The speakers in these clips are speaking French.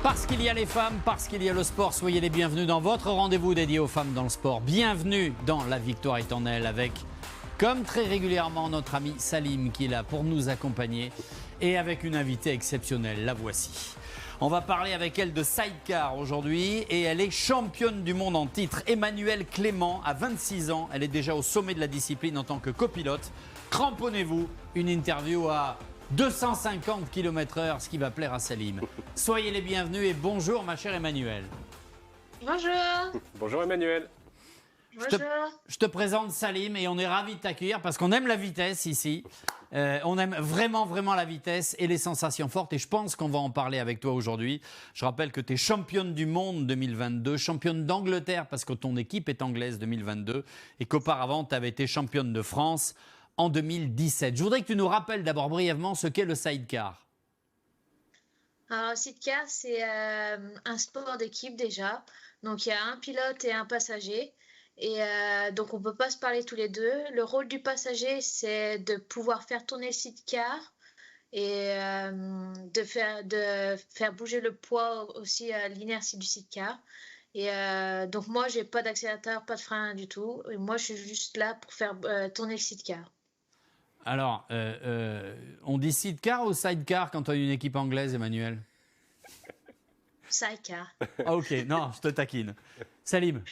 Parce qu'il y a les femmes, parce qu'il y a le sport, soyez les bienvenus dans votre rendez-vous dédié aux femmes dans le sport. Bienvenue dans La Victoire Éternelle avec, comme très régulièrement, notre ami Salim qui est là pour nous accompagner et avec une invitée exceptionnelle, la voici. On va parler avec elle de sidecar aujourd'hui et elle est championne du monde en titre. Emmanuelle Clément, à 26 ans, elle est déjà au sommet de la discipline en tant que copilote. Cramponnez-vous, une interview à 250 km/h, ce qui va plaire à Salim. Soyez les bienvenus et bonjour ma chère Emmanuelle. Bonjour. Bonjour Emmanuel. Bonjour. Je te présente Salim et on est ravis de t'accueillir parce qu'on aime la vitesse ici. On aime vraiment la vitesse et les sensations fortes et je pense qu'on va en parler avec toi aujourd'hui. Je rappelle que tu es championne du monde 2022, championne d'Angleterre parce que ton équipe est anglaise 2022 et qu'auparavant tu avais été championne de France en 2017. Je voudrais que tu nous rappelles d'abord brièvement ce qu'est le sidecar. Alors, le sidecar, c'est un sport d'équipe déjà. Donc, il y a un pilote et un passager. Et donc, on ne peut pas se parler tous les deux. Le rôle du passager, c'est de pouvoir faire tourner le sidecar et de faire bouger le poids aussi à l'inertie du sidecar. Et donc, moi, je n'ai pas d'accélérateur, pas de frein du tout. Et moi, je suis juste là pour faire tourner le sidecar. Alors, on dit sidecar ou sidecar quand on a une équipe anglaise, Emmanuel? Sidecar. Ah, ok, non, je te taquine. Salim.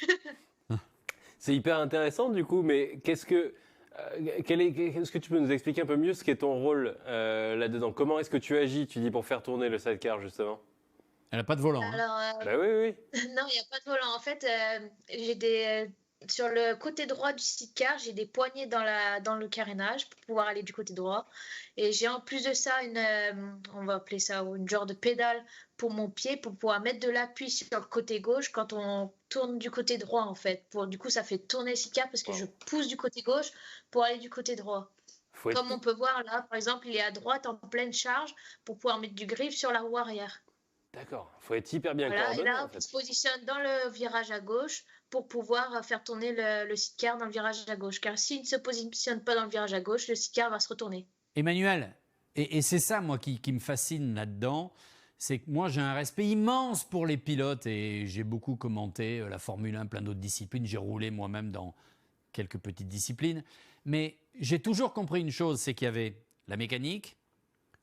C'est hyper intéressant du coup, mais est-ce que tu peux nous expliquer un peu mieux ce qu'est ton rôle là-dedans? Comment est-ce que tu agis, tu dis, pour faire tourner le sidecar justement? Elle n'a pas de volant. Hein. Alors, Bah oui. non, il n'y a pas de volant. En fait, j'ai sur le côté droit du sidecar, j'ai des poignées dans le carénage pour pouvoir aller du côté droit. Et j'ai en plus de ça on va appeler ça une genre de pédale pour mon pied pour pouvoir mettre de l'appui sur le côté gauche quand on tourne du côté droit en fait. Du coup, ça fait tourner le sidecar parce que je pousse du côté gauche pour aller du côté droit. Comme on peut voir là, par exemple, il est à droite en pleine charge pour pouvoir mettre du griffe sur la roue arrière. D'accord, il faut être hyper bien Voilà, coordonné. et là, en fait. on se positionne dans le virage à gauche pour pouvoir faire tourner le sidecar dans le virage à gauche. Car s'il ne se positionne pas dans le virage à gauche, le sidecar va se retourner. Emmanuel, et c'est ça moi qui me fascine là-dedans, c'est que moi j'ai un respect immense pour les pilotes et j'ai beaucoup commenté la Formule 1, plein d'autres disciplines, j'ai roulé moi-même dans quelques petites disciplines, mais j'ai toujours compris une chose, c'est qu'il y avait la mécanique,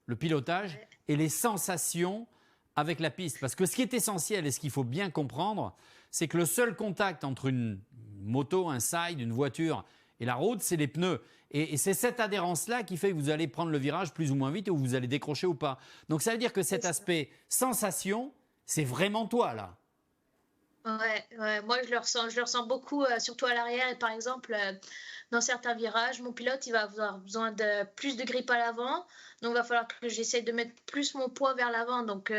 le pilotage et les sensations avec la piste. Parce que ce qui est essentiel et ce qu'il faut bien comprendre, c'est que le seul contact entre une moto, un side, une voiture et la route, c'est les pneus. Et c'est cette adhérence-là qui fait que vous allez prendre le virage plus ou moins vite ou vous allez décrocher ou pas. Donc ça veut dire que cet aspect sensation, c'est vraiment toi là. Ouais, moi je le ressens beaucoup, surtout à l'arrière. Et par exemple, dans certains virages, mon pilote il va avoir besoin de plus de grippe à l'avant. Donc il va falloir que j'essaye de mettre plus mon poids vers l'avant. Donc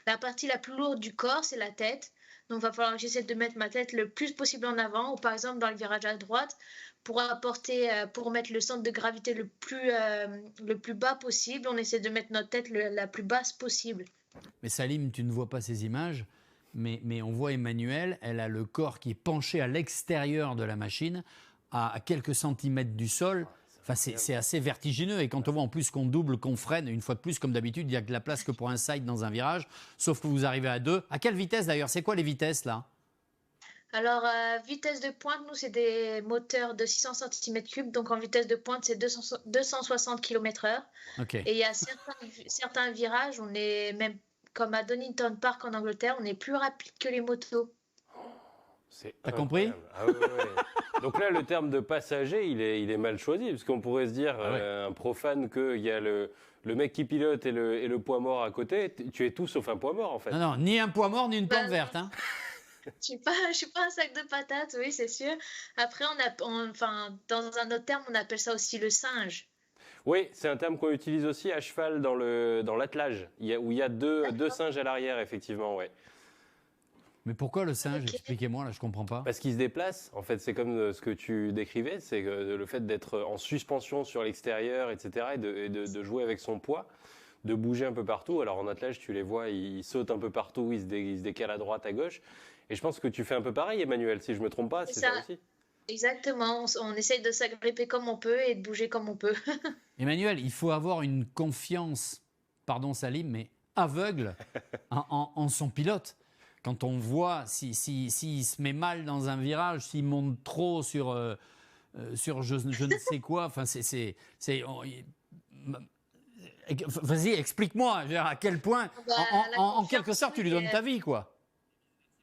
la partie la plus lourde du corps, c'est la tête. Donc il va falloir que j'essaie de mettre ma tête le plus possible en avant. Ou par exemple, dans le virage à droite, pour mettre le centre de gravité le plus bas possible, on essaie de mettre notre tête la plus basse possible. Mais Salim, tu ne vois pas ces images, mais on voit Emmanuelle, elle a le corps qui est penché à l'extérieur de la machine, à quelques centimètres du sol. Enfin, c'est assez vertigineux. Et quand on voit en plus qu'on double, qu'on freine, une fois de plus, comme d'habitude, il n'y a que de la place que pour un side dans un virage, sauf que vous arrivez à deux. À quelle vitesse d'ailleurs? C'est quoi les vitesses là? Alors, vitesse de pointe, nous, c'est des moteurs de 600 cm3. Donc, en vitesse de pointe, c'est 260 km/h. Okay. Et il y a certains virages, on est même comme à Donington Park en Angleterre, on est plus rapide que les motos. T'as compris? Ah ouais. Donc là, le terme de passager, il est mal choisi, parce qu'on pourrait se dire, un profane, qu'il y a le mec qui pilote et le poids mort à côté. Tu es tout sauf un poids mort, en fait. Non, ni un poids mort, ni une plante verte. Hein. Je suis pas un sac de patates, oui, c'est sûr. Après, dans un autre terme, on appelle ça aussi le singe. Oui, c'est un terme qu'on utilise aussi à cheval dans l'attelage, où il y a deux singes à l'arrière, effectivement, ouais. Mais pourquoi le singe? Expliquez-moi, là, je comprends pas. Parce qu'il se déplace. En fait, c'est comme ce que tu décrivais, c'est le fait d'être en suspension sur l'extérieur, etc., et de jouer avec son poids, de bouger un peu partout. Alors en attelage, tu les vois, ils sautent un peu partout, ils se décalent à droite, à gauche. Et je pense que tu fais un peu pareil, Emmanuel, si je me trompe pas, c'est ça aussi. Exactement, on essaye de s'agripper comme on peut et de bouger comme on peut. Emmanuel, il faut avoir une confiance, pardon Salim, mais aveugle en son pilote. Quand on voit s'il se met mal dans un virage, s'il monte trop sur je ne sais quoi, enfin vas-y, explique-moi à quel point, en quelque sorte, tu lui donnes ta vie, quoi.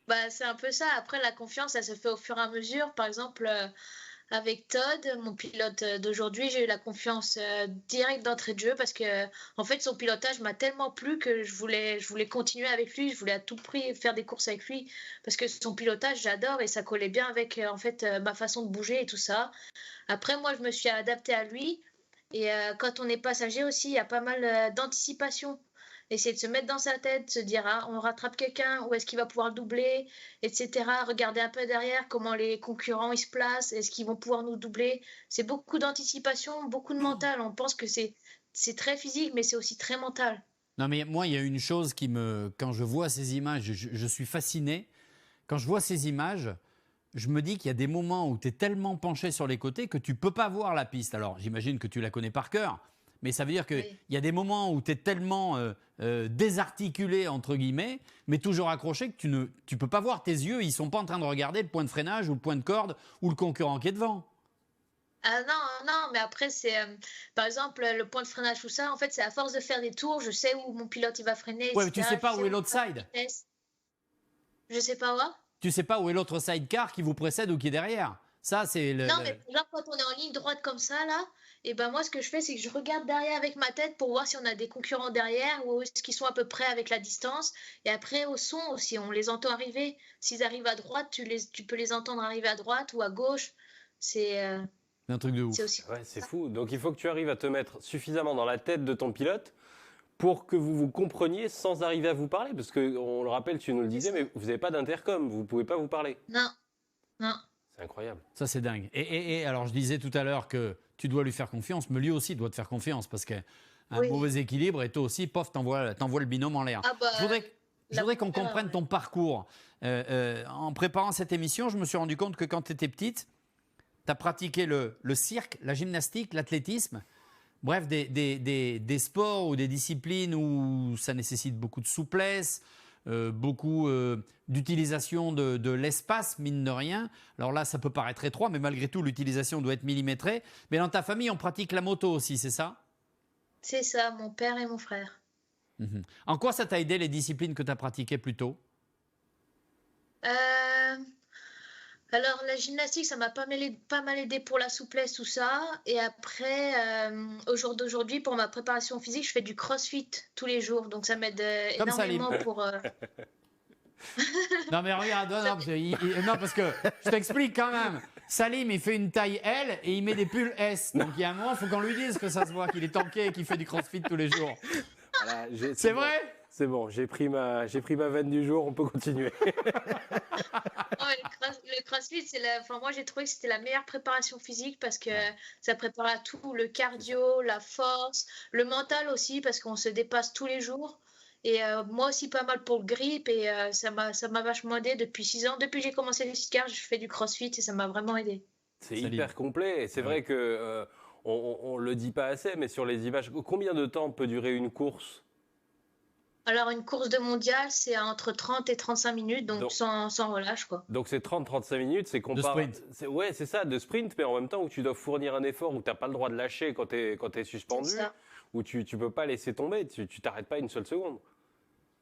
Bah, c'est un peu ça. Après, la confiance, elle se fait au fur et à mesure. Par exemple, avec Todd, mon pilote d'aujourd'hui, j'ai eu la confiance directe d'entrée de jeu parce que, en fait, son pilotage m'a tellement plu que je voulais continuer avec lui. Je voulais à tout prix faire des courses avec lui parce que son pilotage, j'adore et ça collait bien avec, en fait, ma façon de bouger et tout ça. Après, moi, je me suis adaptée à lui. Et quand on est passager aussi, il y a pas mal d'anticipation. Essayer de se mettre dans sa tête, se dire ah, on rattrape quelqu'un, où est-ce qu'il va pouvoir le doubler, etc. Regarder un peu derrière comment les concurrents ils se placent, est-ce qu'ils vont pouvoir nous doubler. C'est beaucoup d'anticipation, beaucoup de mental. On pense que c'est très physique, mais c'est aussi très mental. Non, mais moi, il y a une chose quand je vois ces images, je suis fasciné. Quand je vois ces images, je me dis qu'il y a des moments où tu es tellement penché sur les côtés que tu ne peux pas voir la piste. Alors, j'imagine que tu la connais par cœur, mais ça veut dire qu'il y a des moments où tu es tellement désarticulé, entre guillemets, mais toujours accroché que tu ne peux pas voir tes yeux. Ils ne sont pas en train de regarder le point de freinage ou le point de corde ou le concurrent qui est devant. Ah non, mais après, c'est par exemple le point de freinage, tout ça. En fait, c'est à force de faire des tours, je sais où mon pilote il va freiner. Ouais, mais tu ne sais etc. pas où est l'autre side. Je sais pas où. Tu ne sais pas où est l'autre sidecar qui vous précède ou qui est derrière. Ça, c'est Non, mais genre quand on est en ligne droite comme ça, là, et ben moi, ce que je fais, c'est que je regarde derrière avec ma tête pour voir si on a des concurrents derrière ou est-ce qu'ils sont à peu près avec la distance. Et après, au son aussi, on les entend arriver. S'ils arrivent à droite, tu peux les entendre arriver à droite ou à gauche. C'est un truc de ouf. c'est aussi Ouais, c'est fou. Donc il faut que tu arrives à te mettre suffisamment dans la tête de ton pilote pour que vous vous compreniez sans arriver à vous parler. Parce qu'on le rappelle, tu nous le disais, mais vous n'avez pas d'intercom, vous ne pouvez pas vous parler. Non, non. C'est incroyable. Ça, c'est dingue. Et alors, je disais tout à l'heure que tu dois lui faire confiance, mais lui aussi doit te faire confiance parce qu'un mauvais équilibre et toi aussi, pof, t'envoies le binôme en l'air. Ah bah, je voudrais qu'on comprenne ton parcours. En préparant cette émission, je me suis rendu compte que quand tu étais petite, tu as pratiqué le cirque, la gymnastique, l'athlétisme. Bref, des sports ou des disciplines où ça nécessite beaucoup de souplesse, beaucoup d'utilisation de l'espace, mine de rien. Alors là, ça peut paraître étroit, mais malgré tout, l'utilisation doit être millimétrée. Mais dans ta famille, on pratique la moto aussi, c'est ça ? C'est ça, mon père et mon frère. En quoi ça t'a aidé les disciplines que tu as pratiquées plus tôt ? Alors, la gymnastique, ça m'a pas mal aidé pour la souplesse, tout ça. Et après, au jour d'aujourd'hui, pour ma préparation physique, je fais du crossfit tous les jours. Donc, ça m'aide énormément pour... Non, mais regarde, non, parce que je t'explique quand même. Salim, il fait une taille L et il met des pulls S. Donc, il y a un moment, il faut qu'on lui dise que ça se voit, qu'il est tanké et qu'il fait du crossfit tous les jours. Voilà, c'est vrai ? C'est bon, j'ai pris ma veine du jour, on peut continuer. Le crossfit, moi j'ai trouvé que c'était la meilleure préparation physique parce que ça prépare à tout, le cardio, la force, le mental aussi parce qu'on se dépasse tous les jours. Et moi aussi pas mal pour le grip et ça m'a vachement aidé depuis 6 ans. Depuis que j'ai commencé le ski, je fais du crossfit et ça m'a vraiment aidé. C'est hyper complet et c'est vrai que on le dit pas assez, mais sur les images, combien de temps peut durer une course ? Alors, une course de mondial, c'est entre 30 et 35 minutes, donc sans relâche, quoi. Donc, c'est 30-35 minutes, c'est comparable. De sprint. Ouais, c'est ça, de sprint, mais en même temps où tu dois fournir un effort, où tu n'as pas le droit de lâcher quand tu es suspendu, où tu ne peux pas laisser tomber, tu t'arrêtes pas une seule seconde.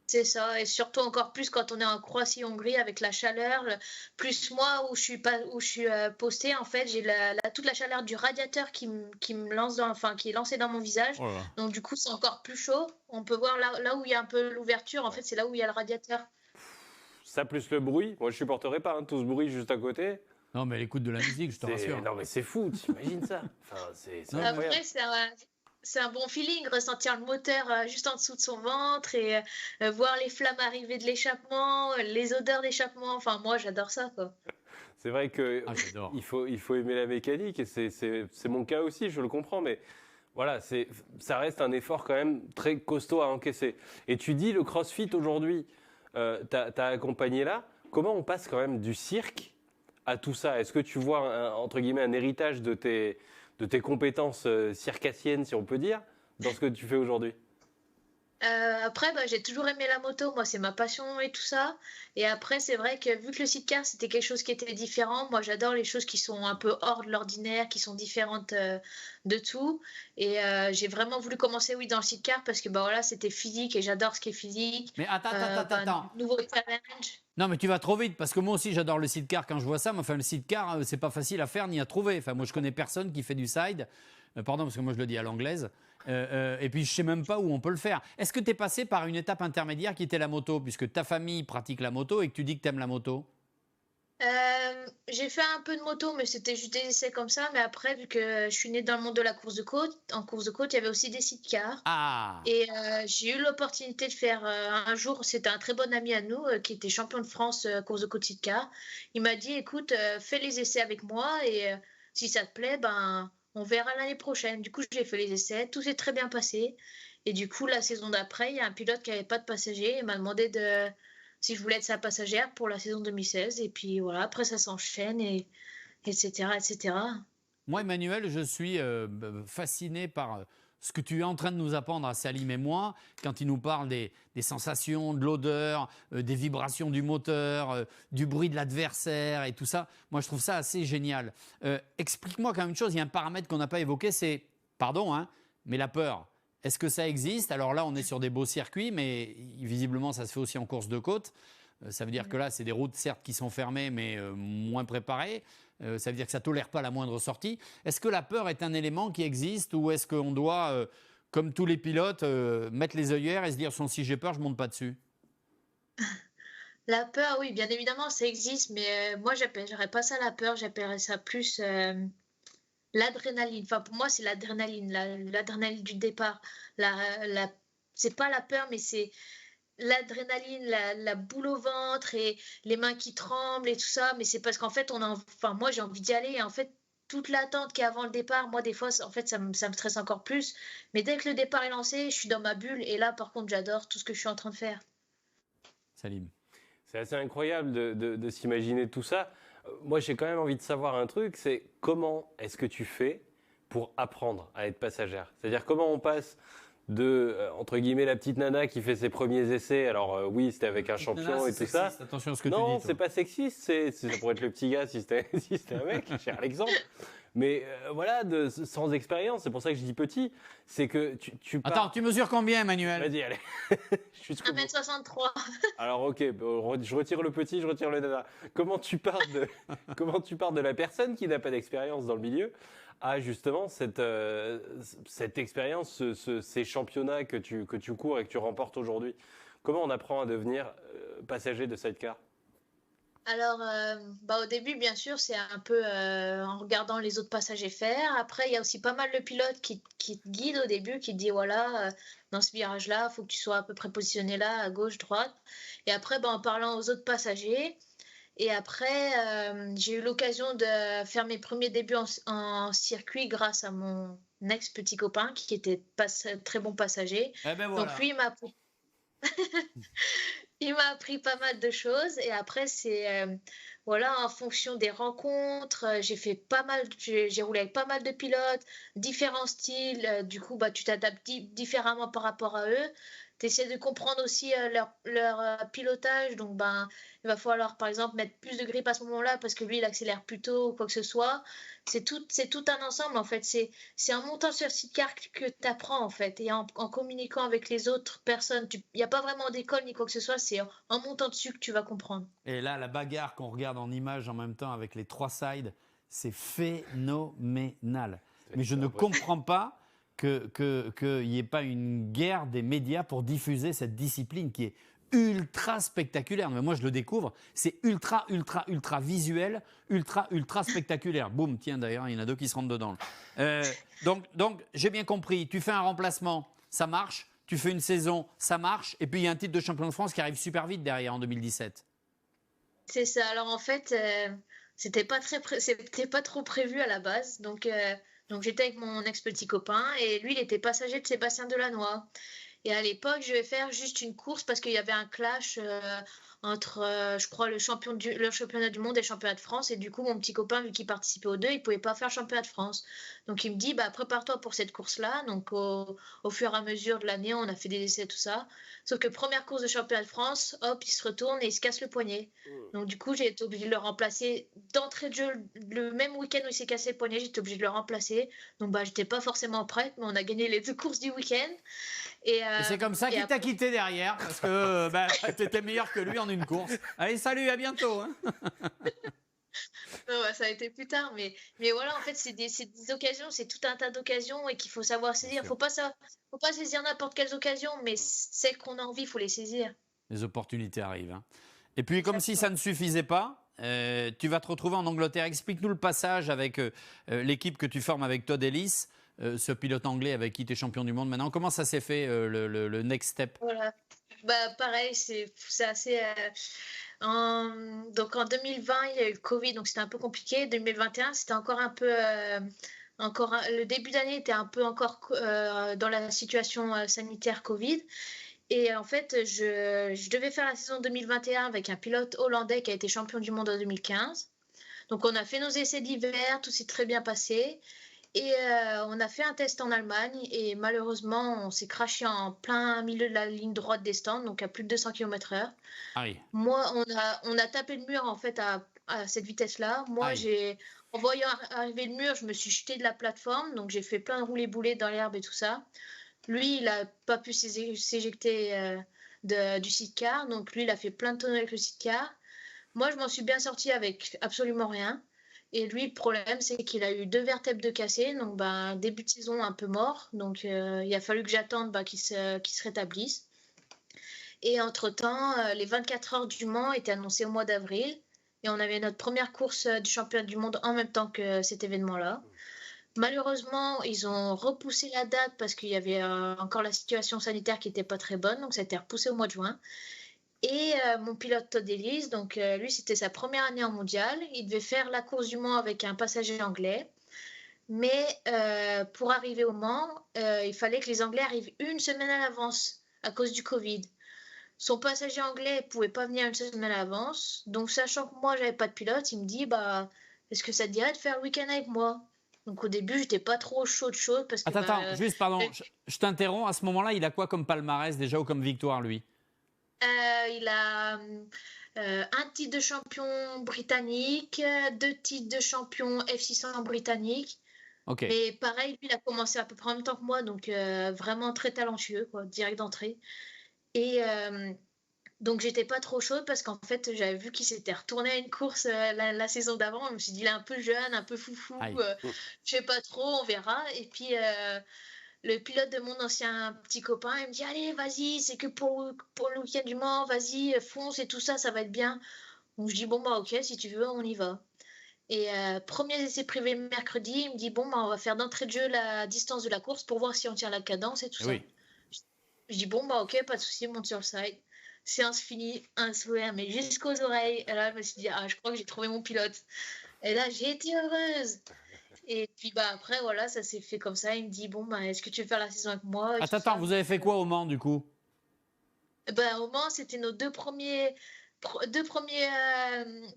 C'est ça, et surtout encore plus quand on est en Croatie-Hongrie avec la chaleur, plus moi où je suis postée, en fait, j'ai toute la chaleur du radiateur qui me lance qui est lancé dans mon visage. Oh là. Donc du coup, c'est encore plus chaud. On peut voir là où il y a un peu l'ouverture, en fait, c'est là où il y a le radiateur. Ça plus le bruit, moi je supporterais pas tout ce bruit juste à côté. Non, mais elle écoute de la musique, je te rassure. Non, mais c'est fou, t'imagines ça. Enfin, c'est après, c'est un bon feeling, ressentir le moteur juste en dessous de son ventre et voir les flammes arriver de l'échappement, les odeurs d'échappement. Enfin, moi, j'adore ça, quoi. C'est vrai que il faut aimer la mécanique et c'est mon cas aussi, je le comprends, mais voilà, ça reste un effort quand même très costaud à encaisser. Et tu dis le CrossFit aujourd'hui, t'as accompagné là. Comment on passe quand même du cirque à tout ça ? Est-ce que tu vois entre guillemets un héritage de tes compétences circassiennes, si on peut dire, dans ce que tu fais aujourd'hui ? Après, j'ai toujours aimé la moto. Moi, c'est ma passion et tout ça. Et après, c'est vrai que vu que le sidecar, c'était quelque chose qui était différent, moi, j'adore les choses qui sont un peu hors de l'ordinaire, qui sont différentes de tout. Et j'ai vraiment voulu commencer, oui, dans le sidecar parce que voilà, c'était physique et j'adore ce qui est physique. Mais attends. Nouveau challenge. Non, mais tu vas trop vite parce que moi aussi j'adore le sidecar quand je vois ça. Mais enfin, le sidecar, c'est pas facile à faire ni à trouver. Enfin, moi je connais personne qui fait du side. Pardon, parce que moi je le dis à l'anglaise. Et puis je sais même pas où on peut le faire. Est-ce que tu es passé par une étape intermédiaire qui était la moto, puisque ta famille pratique la moto et que tu dis que tu aimes la moto? J'ai fait un peu de moto, mais c'était juste des essais comme ça. Mais après, vu que je suis née dans le monde de la course de côte, en course de côte, il y avait aussi des sidecars. Ah, Et j'ai eu l'opportunité de faire un jour, c'était un très bon ami à nous qui était champion de France course de côte sidecar. Il m'a dit, écoute, fais les essais avec moi et si ça te plaît, on verra l'année prochaine. Du coup, j'ai fait les essais, tout s'est très bien passé. Et du coup, la saison d'après, il y a un pilote qui n'avait pas de passager et m'a demandé si je voulais être sa passagère pour la saison 2016. Et puis voilà, après ça s'enchaîne et etc. etc. moi Emmanuel, je suis fasciné par ce que tu es en train de nous apprendre à Salim et moi quand il nous parle des sensations, de l'odeur, des vibrations du moteur, du bruit de l'adversaire et tout ça. Moi je trouve ça assez génial. Explique-moi quand même une chose, il y a un paramètre qu'on n'a pas évoqué, c'est, pardon, hein, mais la peur. Est-ce que ça existe? Alors là, on est sur des beaux circuits, mais visiblement, ça se fait aussi en course de côte. Ça veut dire que là, c'est des routes, certes, qui sont fermées, mais moins préparées. Ça veut dire que ça ne tolère pas la moindre sortie. Est-ce que la peur est un élément qui existe ou est-ce qu'on doit, comme tous les pilotes, mettre les œillères et se dire si j'ai peur, je ne monte pas dessus? La peur, oui, bien évidemment, ça existe, mais moi, j'appellerais pas ça la peur, j'appellerais ça plus l'adrénaline. Enfin, pour moi, c'est l'adrénaline, l'adrénaline du départ. C'est pas la peur, mais c'est l'adrénaline, la boule au ventre et les mains qui tremblent et tout ça. Mais c'est parce qu'en fait, enfin, moi, j'ai envie d'y aller. Et en fait, toute l'attente qu'il y a avant le départ, moi, des fois, en fait, ça me stresse encore plus. Mais dès que le départ est lancé, je suis dans ma bulle. Et là, par contre, j'adore tout ce que je suis en train de faire. Salim. C'est assez incroyable de s'imaginer tout ça. Moi, j'ai quand même envie de savoir un truc, c'est comment est-ce que tu fais pour apprendre à être passagère? C'est-à-dire comment on passe de, entre guillemets, la petite nana qui fait ses premiers essais, alors oui, c'était avec un champion et tout ça. Attention à ce que Non, tu dis. c'est pas sexiste, ça pourrait être le petit gars si c'était si c'était un mec, cher l'exemple. Mais voilà, sans expérience, c'est pour ça que je dis petit, c'est que tu pars... Attends, tu mesures combien, Emmanuel? Vas-y, allez. Je suis trop... 1m63. Alors ok, je retire le petit, je retire le nana. Comment tu pars de la personne qui n'a pas d'expérience dans le milieu à justement cette expérience, ces championnats que tu cours et que tu remportes aujourd'hui? Comment on apprend à devenir passager de sidecar? Alors, au début, bien sûr, c'est un peu en regardant les autres passagers faire. Après, il y a aussi pas mal de pilotes qui te guident au début, qui te disent, voilà, dans ce virage-là, il faut que tu sois à peu près positionné là, à gauche, droite. Et après, en parlant aux autres passagers. Et après, j'ai eu l'occasion de faire mes premiers débuts en circuit grâce à mon ex-petit copain qui était très bon passager. Eh ben Donc voilà. lui, il m'a appris pas mal de choses et après c'est voilà en fonction des rencontres, j'ai roulé avec pas mal de pilotes, différents styles, du coup tu t'adaptes différemment par rapport à eux. Tu essaies de comprendre aussi leur pilotage, donc il va falloir par exemple mettre plus de grippe à ce moment-là parce que lui il accélère plus tôt ou quoi que ce soit. C'est tout un ensemble en fait, c'est en montant sur sidecar que tu apprends en fait et en communiquant avec les autres personnes. Il n'y a pas vraiment d'école ni quoi que ce soit, c'est en montant dessus que tu vas comprendre. Et là, la bagarre qu'on regarde en image en même temps avec les trois sides, c'est phénoménal. Mais je ne comprends pas qu'il n'y ait pas une guerre des médias pour diffuser cette discipline qui est ultra spectaculaire. Mais moi, je le découvre, c'est ultra visuel, ultra spectaculaire. Boum, tiens, d'ailleurs, il y en a deux qui se rentrent dedans. Donc, j'ai bien compris, tu fais un remplacement, ça marche. Tu fais une saison, ça marche. Et puis, il y a un titre de champion de France qui arrive super vite derrière en 2017. C'est ça. Alors, en fait, c'était pas trop prévu à la base. Donc j'étais avec mon ex-petit copain et lui, il était passager de Sébastien Delannoy. Et à l'époque, je vais faire juste une course parce qu'il y avait un clash entre, je crois, le championnat du monde et le championnat de France. Et du coup, mon petit copain, vu qu'il participait aux deux, il pouvait pas faire le championnat de France. Donc, il me dit, bah, prépare-toi pour cette course-là. Donc, au fur et à mesure de l'année, on a fait des essais, tout ça. Sauf que première course de championnat de France, hop, il se retourne et il se casse le poignet. Donc, du coup, j'ai été obligée de le remplacer d'entrée de jeu. Le même week-end où il s'est cassé le poignet, j'étais obligée de le remplacer. Donc, bah, j'étais pas forcément prête, mais on a gagné les 2 courses du week-end. Et c'est comme ça qu'il t'a quitté derrière, parce que tu étais meilleur que lui en une course. Allez, salut, à bientôt. Hein. Ouais, ça a été plus tard, mais voilà, en fait, c'est des occasions, c'est tout un tas d'occasions et qu'il faut savoir saisir. Faut pas saisir n'importe quelles occasions, mais celles qu'on a envie, il faut les saisir. Les opportunités arrivent. Hein. Et puis, comme si ça ne suffisait pas, tu vas te retrouver en Angleterre. Explique-nous le passage avec l'équipe que tu formes avec Todd Ellis, ce pilote anglais avec qui tu es champion du monde maintenant. Comment ça s'est fait, le next step? Voilà. Bah, pareil, c'est assez. Donc en 2020, il y a eu le Covid, donc c'était un peu compliqué. 2021, c'était encore un peu. Le début d'année était un peu encore dans la situation sanitaire Covid. Et en fait, je devais faire la saison 2021 avec un pilote hollandais qui a été champion du monde en 2015. Donc on a fait nos essais d'hiver, tout s'est très bien passé. Et on a fait un test en Allemagne et malheureusement, on s'est crashé en plein milieu de la ligne droite des stands, donc à plus de 200 km/h. Ah oui. Moi, on a tapé le mur en fait à cette vitesse-là. Moi, en voyant arriver le mur, je me suis jetée de la plateforme, donc j'ai fait plein de roulés-boulés dans l'herbe et tout ça. Lui, il n'a pas pu s'éjecter du sidecar, donc lui, il a fait plein de tonneaux avec le sidecar. Moi, je m'en suis bien sortie avec absolument rien. Et lui, le problème, c'est qu'il a eu 2 vertèbres de cassées, donc début de saison un peu mort. Donc il a fallu que j'attende qu'il se rétablisse. Et entre-temps, les 24 heures du Mans étaient annoncées au mois d'avril. Et on avait notre première course du championnat du monde en même temps que cet événement-là. Malheureusement, ils ont repoussé la date parce qu'il y avait encore la situation sanitaire qui n'était pas très bonne. Donc ça a été repoussé au mois de juin. Et mon pilote Todd Ellis, donc lui, c'était sa première année en mondial. Il devait faire la course du Mans avec un passager anglais. Mais pour arriver au Mans, il fallait que les Anglais arrivent une semaine à l'avance à cause du Covid. Son passager anglais ne pouvait pas venir une semaine à l'avance. Donc, sachant que moi, j'avais pas de pilote, il me dit, est-ce que ça te dirait de faire le week-end avec moi? Donc, au début, j'étais pas trop chaude parce que... Attends, juste, pardon, je t'interromps. À ce moment-là, il a quoi comme palmarès déjà ou comme victoire, lui? Il a un titre de champion britannique, 2 titres de champion F600 britannique. Okay. Mais pareil, lui, il a commencé à peu près en même temps que moi, donc vraiment très talentueux, quoi, direct d'entrée. Et donc, j'étais pas trop chaude parce qu'en fait, j'avais vu qu'il s'était retourné à une course la saison d'avant. Je me suis dit, il est un peu jeune, un peu foufou, je sais pas trop, on verra. Et puis, le pilote de mon ancien petit copain, il me dit, allez, vas-y, c'est que pour le week-end du Mans, vas-y, fonce et tout ça, ça va être bien. Donc, je dis, bon, ok, si tu veux, on y va. Et premier essai privé le mercredi, il me dit, bon, on va faire d'entrée de jeu la distance de la course pour voir si on tient la cadence et tout ça. Je dis, bon, ok, pas de souci, monte sur le side. Séance finie, un sourire, mais jusqu'aux oreilles. Et là, je me suis dit, je crois que j'ai trouvé mon pilote. Et là, j'ai été heureuse. Et puis après, voilà, ça s'est fait comme ça. Il me dit, bon, est-ce que tu veux faire la saison avec moi? Attends, vous avez fait quoi au Mans, du coup? Au Mans, c'était nos deux premiers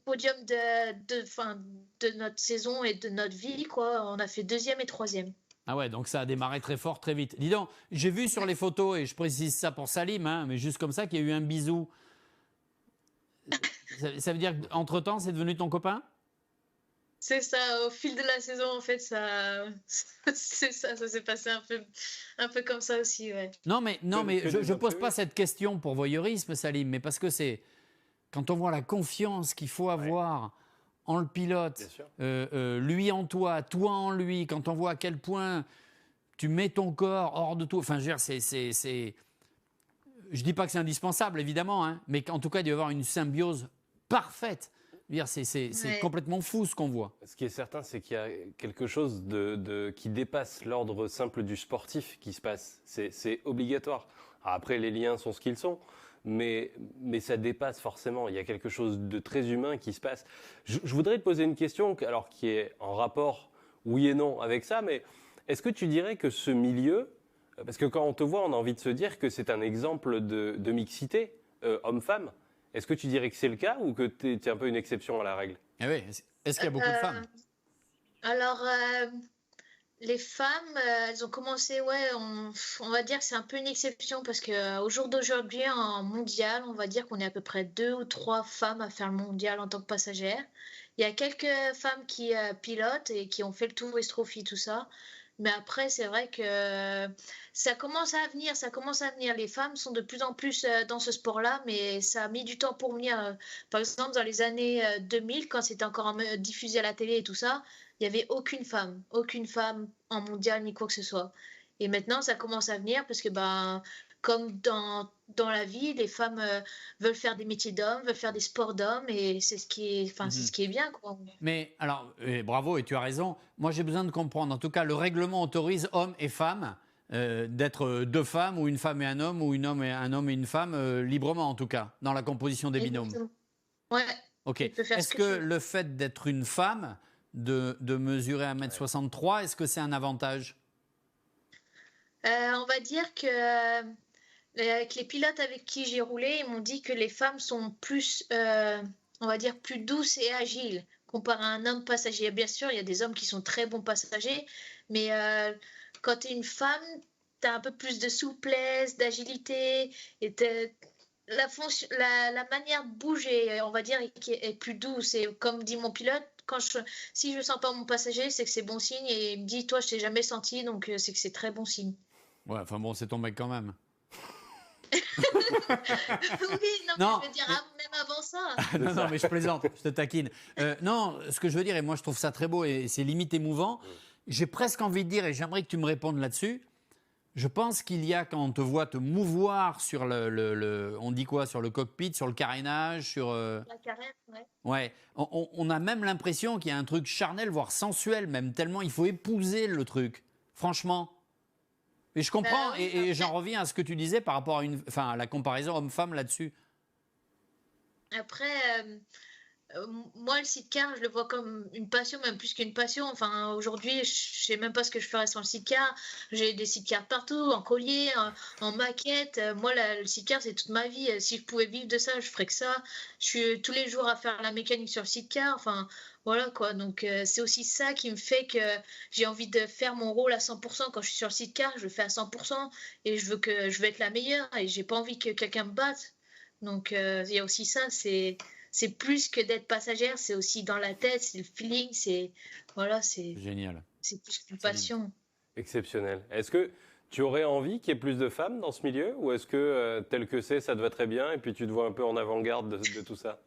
podiums de notre saison et de notre vie, quoi. On a fait 2e et 3e. Ah ouais, donc ça a démarré très fort, très vite. Dis donc, j'ai vu sur les photos, et je précise ça pour Salim, hein, mais juste comme ça, qu'il y a eu un bisou. Ça veut dire qu'entre-temps, c'est devenu ton copain? C'est ça, au fil de la saison, en fait, ça s'est passé un peu comme ça aussi, ouais. Non, mais je pose pas cette question pour voyeurisme, Salim, mais parce que c'est quand on voit la confiance qu'il faut avoir en le pilote, lui en toi en lui, quand on voit à quel point tu mets ton corps hors de tout, enfin, je veux dire, je dis pas que c'est indispensable, évidemment, hein, mais en tout cas, il doit y avoir une symbiose parfaite. C'est complètement fou ce qu'on voit. Ce qui est certain, c'est qu'il y a quelque chose qui dépasse l'ordre simple du sportif qui se passe. C'est obligatoire. Alors après, les liens sont ce qu'ils sont, mais ça dépasse forcément. Il y a quelque chose de très humain qui se passe. Je voudrais te poser une question qui est en rapport, oui et non, avec ça, mais est-ce que tu dirais que ce milieu, parce que quand on te voit, on a envie de se dire que c'est un exemple de mixité homme-femme. Est-ce que tu dirais que c'est le cas ou que tu es un peu une exception à la règle? Eh oui, est-ce qu'il y a beaucoup de femmes? Alors, les femmes, elles ont commencé, ouais, on va dire que c'est un peu une exception parce qu'au jour d'aujourd'hui, en mondial, on va dire qu'on est à peu près 2 ou 3 femmes à faire le mondial en tant que passagère. Il y a quelques femmes qui pilotent et qui ont fait le Tour Race Trophy, tout ça. Mais après, c'est vrai que ça commence à venir, ça commence à venir. Les femmes sont de plus en plus dans ce sport-là, mais ça a mis du temps pour venir. Par exemple, dans les années 2000, quand c'était encore diffusé à la télé et tout ça, il n'y avait aucune femme en mondial ni quoi que ce soit. Et maintenant, ça commence à venir parce que, ben, comme dans la vie, les femmes veulent faire des métiers d'hommes, veulent faire des sports d'hommes, et c'est ce qui est, enfin, c'est Mhm. ce qui est bien, quoi. Mais alors, bravo, et tu as raison. Moi, j'ai besoin de comprendre. En tout cas, le règlement autorise hommes et femmes d'être 2 femmes, ou une femme et un homme, ou un homme et une femme, librement, en tout cas, dans la composition des binômes. Exactement. Ouais, OK. tu peux faire ce Est-ce que que tu veux. le fait d'être une femme, de mesurer 1,63 m, est-ce que c'est un avantage? On va dire que avec les pilotes avec qui j'ai roulé, ils m'ont dit que les femmes sont plus, on va dire, plus douces et agiles comparé à un homme passager. Bien sûr, il y a des hommes qui sont très bons passagers, mais quand tu es une femme, tu as un peu plus de souplesse, d'agilité, et la manière de bouger, on va dire, est plus douce. Et comme dit mon pilote, si je ne sens pas mon passager, c'est que c'est bon signe. Et il me dit, toi, je t'ai jamais senti, donc c'est que c'est très bon signe. Ouais, enfin bon, c'est ton mec quand même. Oui, non, mais Non, je veux dire, mais- même avant ça. non, non, mais je plaisante, je te taquine. Non, ce que je veux dire, et moi je trouve ça très beau et c'est limite émouvant, j'ai presque envie de dire, et j'aimerais que tu me répondes là-dessus, je pense qu'il y a, quand on te voit te mouvoir sur on dit quoi, sur le cockpit, sur le carénage, sur... La carène, ouais. Ouais, on a même l'impression qu'il y a un truc charnel, voire sensuel même, tellement il faut épouser le truc, franchement. Et je comprends, Oui, et j'en reviens à ce que tu disais par rapport à la comparaison homme-femme là-dessus. après, moi, le sidecar, je le vois comme une passion, même plus qu'une passion. Enfin, aujourd'hui, je sais même pas ce que je ferais sans le sidecar. J'ai des sidecars partout, en collier, en maquette. Moi, le sidecar, c'est toute ma vie. Si je pouvais vivre de ça, je ferais que ça. Je suis tous les jours à faire la mécanique sur le sidecar. Enfin, voilà quoi. Donc, c'est aussi ça qui me fait que j'ai envie de faire mon rôle à 100%. Quand je suis sur le sidecar, je le fais à 100%, et je veux être la meilleure, et j'ai pas envie que quelqu'un me batte. Donc, il y a aussi ça. C'est plus que d'être passagère, c'est aussi dans la tête, c'est le feeling, voilà, Génial. c'est plus qu'une passion. Exceptionnel. Est-ce que tu aurais envie qu'il y ait plus de femmes dans ce milieu ou est-ce que tel que c'est, ça te va très bien et puis tu te vois un peu en avant-garde de tout ça?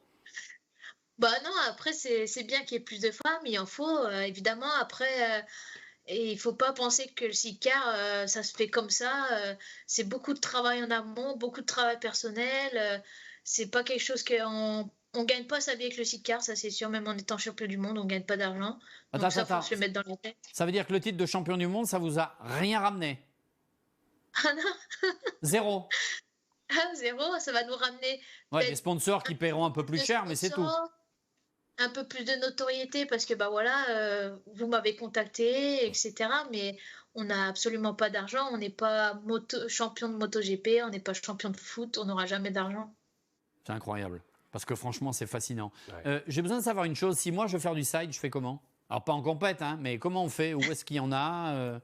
Bah non, après c'est bien qu'il y ait plus de femmes, il en faut évidemment. Après, et il faut pas penser que le sidecar ça se fait comme ça. C'est beaucoup de travail en amont, beaucoup de travail personnel. C'est pas quelque chose on gagne pas sa vie avec le sidecar, ça c'est sûr. Même en étant champion du monde, on gagne pas d'argent. Donc ça, faut se le mettre dans la tête. Ça veut dire que le titre de champion du monde, ça vous a rien ramené? Ah non, Zéro. ah, zéro, ça va nous ramener Ouais, des peut-être sponsors qui paieront un peu plus plus de cher, mais c'est tout. sponsors, un peu plus de notoriété parce que bah voilà, vous m'avez contacté, etc. Mais on n'a absolument pas d'argent. On n'est pas champion de MotoGP, on n'est pas champion de foot, on n'aura jamais d'argent. C'est incroyable. Parce que franchement, c'est fascinant. Ouais. J'ai besoin de savoir une chose. Si moi, je veux faire du side, je fais comment? Alors, pas en compète, hein, mais comment on fait? Où est-ce qu'il y en a?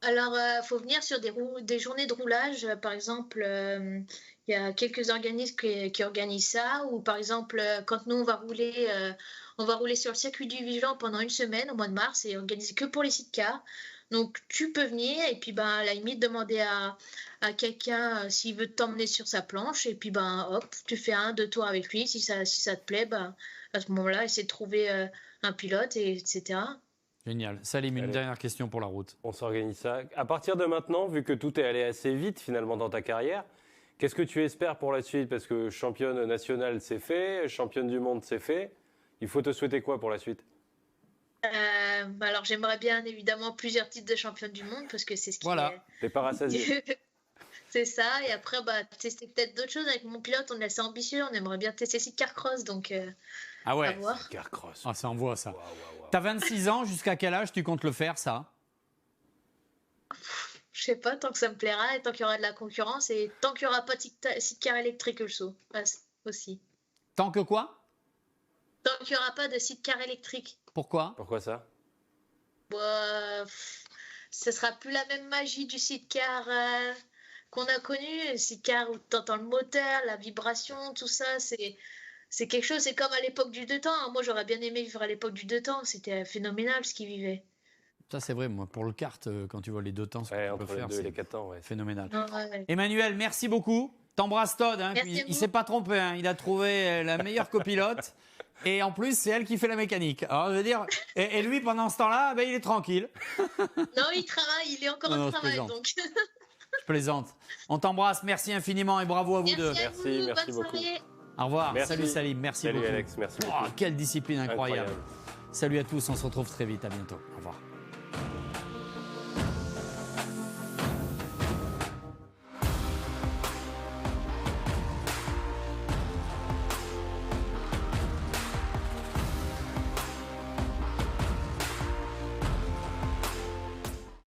Alors, faut venir sur des journées de roulage. Par exemple, il y a quelques organismes qui organisent ça. Ou par exemple, quand nous, on va rouler sur le circuit du Vigeland pendant une semaine au mois de mars, et organisé que pour les sidecars. Donc, tu peux venir et puis, ben, à la limite, demander à quelqu'un s'il veut t'emmener sur sa planche. Et puis, ben, hop, tu fais 1, 2 tours avec lui. Si ça te plaît, ben, à ce moment-là, essaie de trouver un pilote, etc. Génial. Salim, une Allez. dernière question pour la route. On s'organise ça. À partir de maintenant, vu que tout est allé assez vite finalement dans ta carrière, qu'est-ce que tu espères pour la suite? Parce que championne nationale, c'est fait, championne du monde, c'est fait. Il faut te souhaiter quoi pour la suite? Alors, j'aimerais bien évidemment plusieurs titres de championne du monde parce que c'est ce qui Voilà. T'es pas rassasié. c'est ça. Et après, bah, tester peut-être d'autres choses. Avec mon pilote, on est assez ambitieux. On aimerait bien tester Sidecar Cross. Donc, Ah à ouais. voir. Carcross. Ah, ça envoie ça. Waouh, waouh, waouh. T'as 26 ans, jusqu'à quel âge tu comptes le faire, ça? Je sais pas, tant que ça me plaira et tant qu'il y aura de la concurrence et tant qu'il n'y aura pas de sidecar électrique, le saut. aussi. Tant que quoi? Tant qu'il n'y aura pas de sidecar électrique. Pourquoi? Pourquoi ça? Bah, ce sera plus la même magie du sidecar qu'on a connu. Le sidecar où tu entends le moteur, la vibration, tout ça, c'est quelque chose. C'est comme à l'époque du deux temps. Moi, j'aurais bien aimé vivre à l'époque du deux temps. C'était phénoménal ce qu'ils vivaient. Ça, c'est vrai. Moi, pour le kart, quand tu vois les 2 temps, ce Ouais, qu'on peut entre les faire, 2 et les c'est 4 temps, ouais. phénoménal. Ouais. Emmanuel, merci beaucoup. T'embrasses Todd. Hein, Merci à il vous. s'est pas trompé. Hein, il a trouvé la meilleure copilote. Et en plus, c'est elle qui fait la mécanique. Alors, je veux dire, et lui, pendant ce temps-là, ben, il est tranquille. Non, il travaille. Il est encore Non, au je travail. plaisante. Donc. Je plaisante. On t'embrasse. Merci infiniment et bravo à vous deux. Merci à Merci, vous. merci Bonne beaucoup. soirée. Au revoir. Merci. Salut Salim. Merci Salut beaucoup. Alex, merci Oh, beaucoup. quelle discipline incroyable. Incroyable. Salut à tous. On se retrouve très vite. À bientôt. Au revoir.